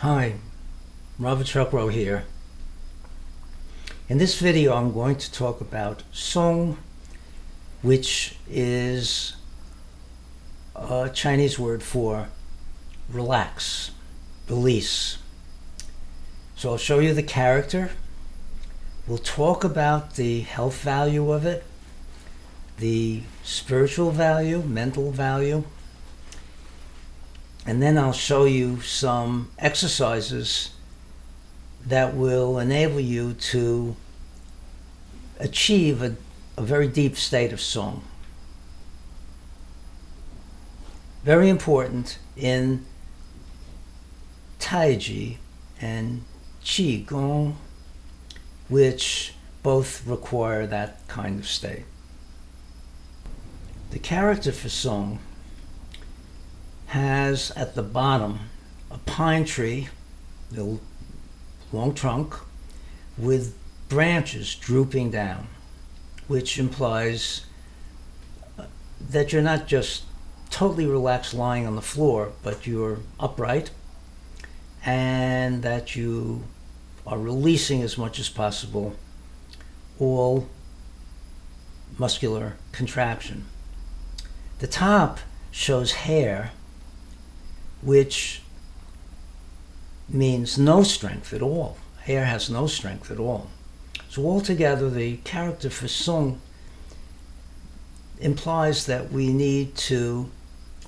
Hi, Robert Chuckrow here. In this video I'm going to talk about Sōng, which is a Chinese word for relax, release. So I'll show you the character. We'll talk about the health value of it, the spiritual value, mental value, and then I'll show you some exercises that will enable you to achieve a very deep state of Sōng. Very important in Tai-Chi and Qigong, which both require that kind of state. The character for Sōng has at the bottom a pine tree, the long trunk, with branches drooping down, which implies that you're not just totally relaxed lying on the floor, but you're upright and that you are releasing as much as possible all muscular contraction. The top shows hair, which means no strength at all. Hair has no strength at all. So altogether, the character for Sōng implies that we need to,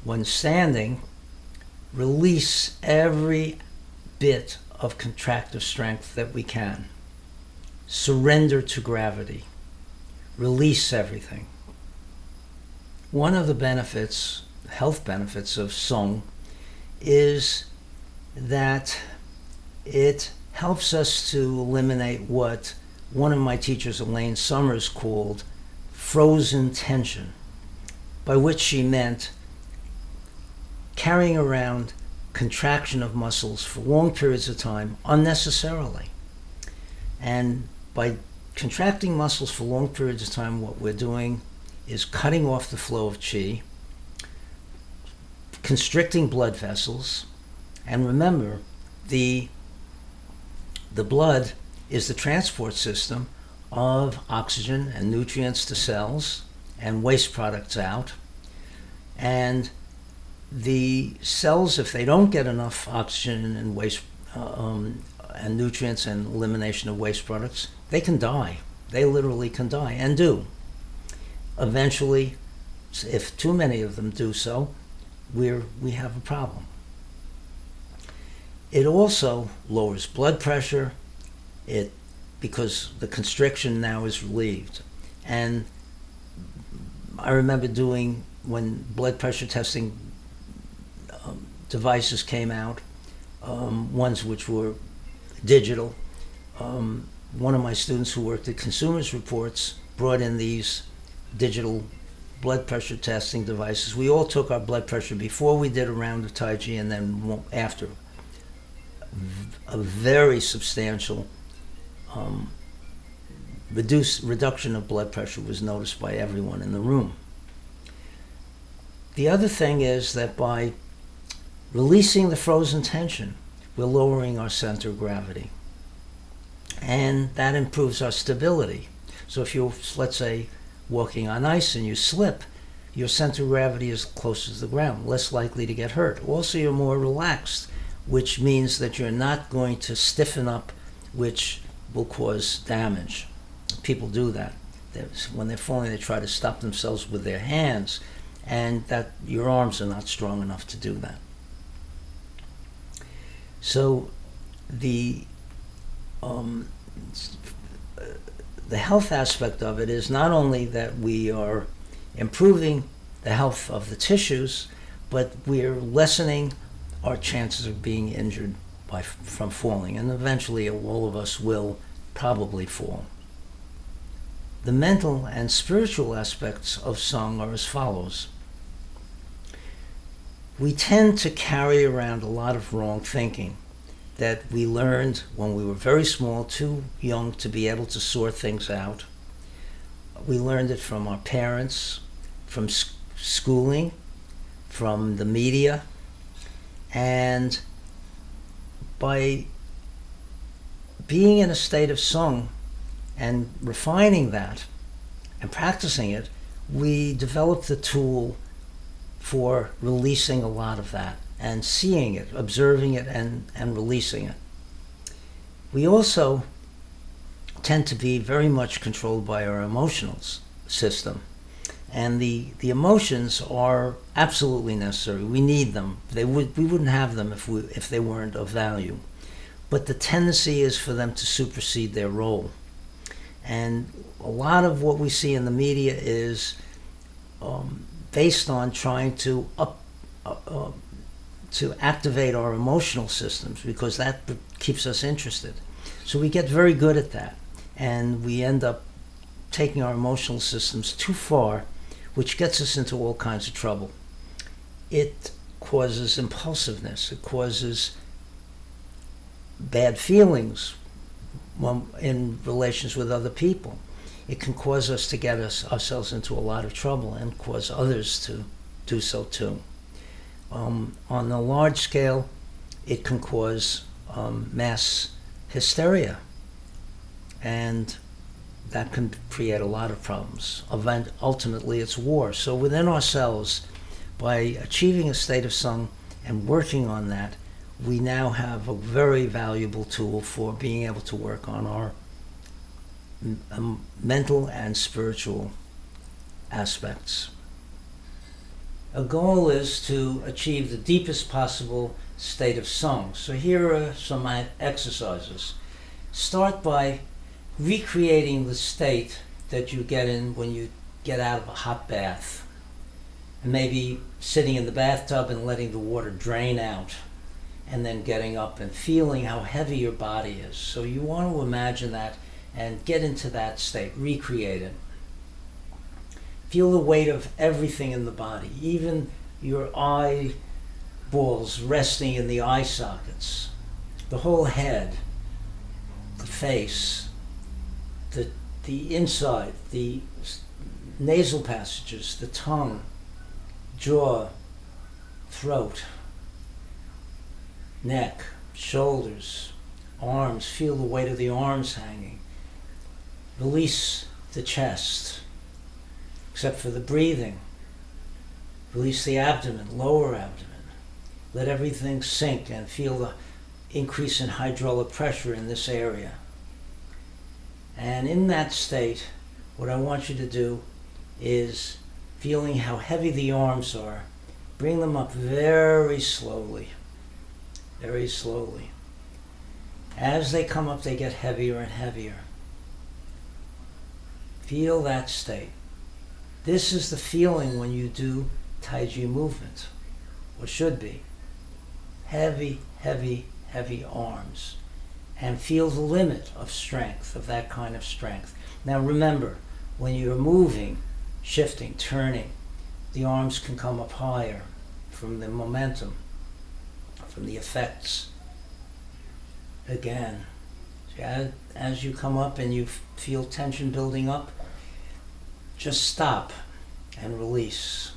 when standing, release every bit of contractive strength that we can. Surrender to gravity. Release everything. One of the benefits, health benefits of Sōng, is that it helps us to eliminate what one of my teachers, Elaine Summers, called frozen tension, by which she meant carrying around contraction of muscles for long periods of time unnecessarily. And by contracting muscles for long periods of time, what we're doing is cutting off the flow of qi, constricting blood vessels. And remember, the blood is the transport system of oxygen and nutrients to cells and waste products out. And the cells, if they don't get enough oxygen and waste and nutrients and elimination of waste products, they can die. They literally can die, and do. Eventually, if too many of them do so, we have a problem. It also lowers blood pressure, because the constriction now is relieved. And I remember doing, when blood pressure testing devices came out, ones which were digital, one of my students who worked at Consumers Reports brought in these digital blood pressure testing devices. We all took our blood pressure before we did a round of Tai-Chi and then after. A very substantial reduction of blood pressure was noticed by everyone in the room. The other thing is that by releasing the frozen tension, we're lowering our center of gravity. And that improves our stability. So if you're, let's say, walking on ice and you slip, your center of gravity is closer to the ground, less likely to get hurt. Also, you're more relaxed, which means that you're not going to stiffen up, which will cause damage. People do that. When they're falling, they try to stop themselves with their hands, and that your arms are not strong enough to do that. So the health aspect of it is not only that we are improving the health of the tissues, but we're lessening our chances of being injured from falling, and eventually all of us will probably fall. The mental and spiritual aspects of Sōng are as follows. We tend to carry around a lot of wrong thinking that we learned when we were very small, too young to be able to sort things out. We learned it from our parents, from schooling, from the media, and by being in a state of Sōng and refining that and practicing it, we develop the tool for releasing a lot of that and seeing it, observing it, and releasing it. We also tend to be very much controlled by our emotional system. And the emotions are absolutely necessary. We need them. We wouldn't have them if they weren't of value. But the tendency is for them to supersede their role. And a lot of what we see in the media is based on trying to activate our emotional systems, because that keeps us interested. So we get very good at that, and we end up taking our emotional systems too far, which gets us into all kinds of trouble. It causes impulsiveness. It causes bad feelings in relations with other people. It can cause us to get ourselves into a lot of trouble and cause others to do so too. On a large scale, it can cause mass hysteria, and that can create a lot of problems. Ultimately, it's war. So within ourselves, by achieving a state of Sōng and working on that, we now have a very valuable tool for being able to work on our mental and spiritual aspects. A goal is to achieve the deepest possible state of Sōng. So here are some exercises. Start by recreating the state that you get in when you get out of a hot bath. And maybe sitting in the bathtub and letting the water drain out, and then getting up and feeling how heavy your body is. So you want to imagine that and get into that state, recreate it. Feel the weight of everything in the body, even your eyeballs resting in the eye sockets, the whole head, the face, the inside, the nasal passages, the tongue, jaw, throat, neck, shoulders, arms. Feel the weight of the arms hanging. Release the chest, except for the breathing. Release the abdomen, lower abdomen. Let everything sink and feel the increase in hydraulic pressure in this area. And in that state, what I want you to do is, feeling how heavy the arms are, bring them up very slowly. Very slowly. As they come up, they get heavier and heavier. Feel that state. This is the feeling when you do Tai-Chi movement, or should be. Heavy, heavy, heavy arms. And feel the limit of strength, of that kind of strength. Now remember, when you're moving, shifting, turning, the arms can come up higher from the momentum, from the effects. Again, as you come up and you feel tension building up, just stop and release.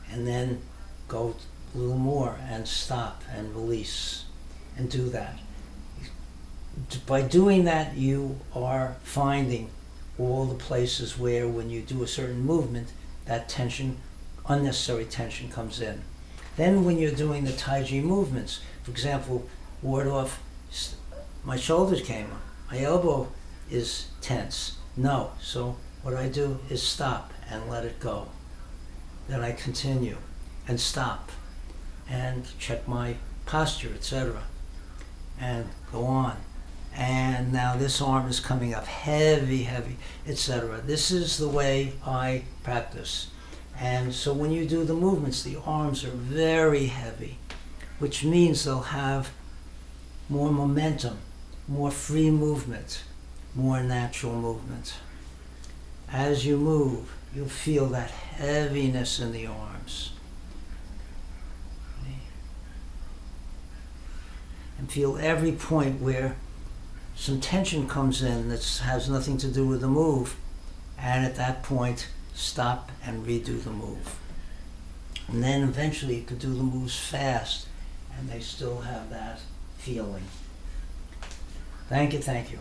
And then go a little more and stop and release, and do that. By doing that, you are finding all the places where, when you do a certain movement, that tension, unnecessary tension, comes in. Then when you're doing the Tai-Chi movements, for example, ward off, my shoulders came up, my elbow is tense. No, so what I do is stop and let it go. Then I continue and stop and check my posture, etc. and go on. And now this arm is coming up heavy, heavy, etc. This is the way I practice. And so when you do the movements, the arms are very heavy, which means they'll have more momentum, more free movement, more natural movement. As you move, you'll feel that heaviness in the arms. And feel every point where some tension comes in that has nothing to do with the move, and at that point, stop and redo the move. And then eventually you could do the moves fast and they still have that feeling. Thank you, thank you.